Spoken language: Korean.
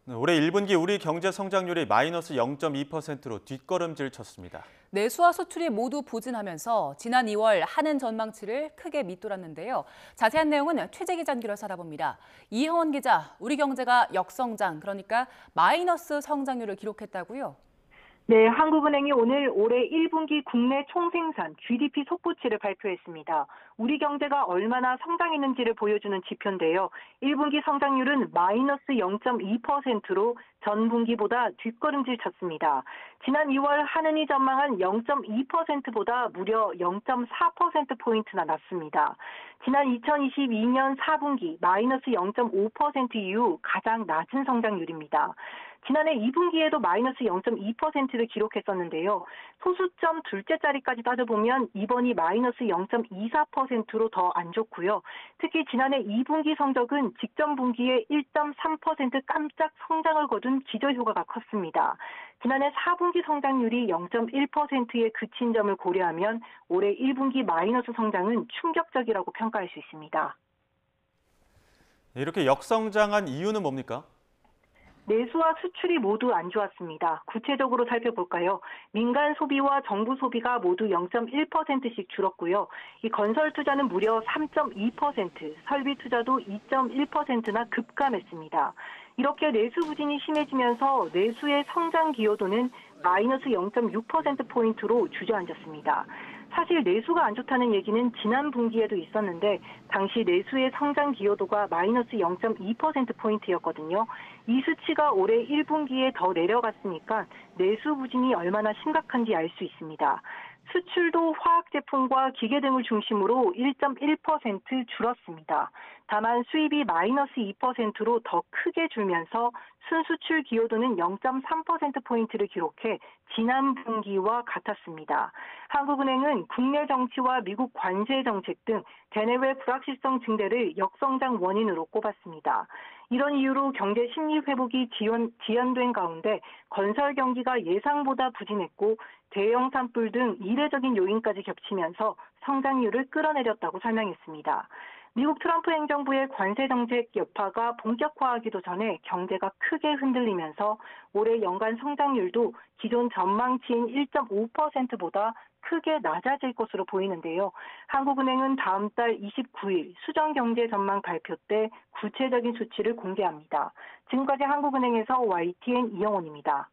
네, 올해 1분기 우리 경제 성장률이 마이너스 0.2%로 뒷걸음질 쳤습니다. 내수와 수출이 모두 부진하면서 지난 2월 한은 전망치를 크게 밑돌았는데요. 자세한 내용은 최재 기자 연결해서 알아봅니다. 이혜원 기자, 우리 경제가 역성장, 그러니까 마이너스 성장률을 기록했다고요? 네, 한국은행이 오늘 올해 1분기 국내 총생산 GDP 속보치를 발표했습니다. 우리 경제가 얼마나 성장했는지를 보여주는 지표인데요. 1분기 성장률은 마이너스 0.2%로 전분기보다 뒷걸음질 쳤습니다. 지난 2월 한은이 전망한 0.2%보다 무려 0.4%포인트나 낮습니다. 지난 2022년 4분기 마이너스 0.5% 이후 가장 낮은 성장률입니다. 지난해 2분기에도 마이너스 0.2%를 기록했었는데요. 소수점 둘째 자리까지 따져보면 이번이 마이너스 0.24%로 더 안 좋고요. 특히 지난해 2분기 성적은 직전 분기에 1.3% 깜짝 성장을 거둔 기저효과가 컸습니다. 지난해 4분기 성장률이 0.1%에 그친 점을 고려하면 올해 1분기 마이너스 성장은 충격적이라고 평가할 수 있습니다. 이렇게 역성장한 이유는 뭡니까? 내수와 수출이 모두 안 좋았습니다. 구체적으로 살펴볼까요? 민간 소비와 정부 소비가 모두 0.1%씩 줄었고요. 이 건설 투자는 무려 3.2%, 설비 투자도 2.1%나 급감했습니다. 이렇게 내수 부진이 심해지면서 내수의 성장 기여도는 마이너스 0.6%포인트로 주저앉았습니다. 사실 내수가 안 좋다는 얘기는 지난 분기에도 있었는데 당시 내수의 성장 기여도가 마이너스 0.2%포인트였거든요. 이 수치가 올해 1분기에 더 내려갔으니까 내수 부진이 얼마나 심각한지 알 수 있습니다. 수출도 화학 제품과 기계 등을 중심으로 1.1% 줄었습니다. 다만 수입이 마이너스 2%로 더 크게 줄면서 순수출 기여도는 0.3%포인트를 기록해 지난 분기와 같았습니다. 한국은행은 국내 정치와 미국 관세 정책 등 대내외 불확실성 증대를 역성장 원인으로 꼽았습니다. 이런 이유로 경제 심리 회복이 지연된 가운데 건설 경기가 예상보다 부진했고 대형 산불 등 이례적인 요인까지 겹치면서 성장률을 끌어내렸다고 설명했습니다. 미국 트럼프 행정부의 관세 정책 여파가 본격화하기도 전에 경제가 크게 흔들리면서 올해 연간 성장률도 기존 전망치인 1.5%보다 크게 낮아질 것으로 보이는데요. 한국은행은 다음 달 29일 수정경제 전망 발표 때 구체적인 수치를 공개합니다. 지금까지 한국은행에서 YTN 이영훈입니다.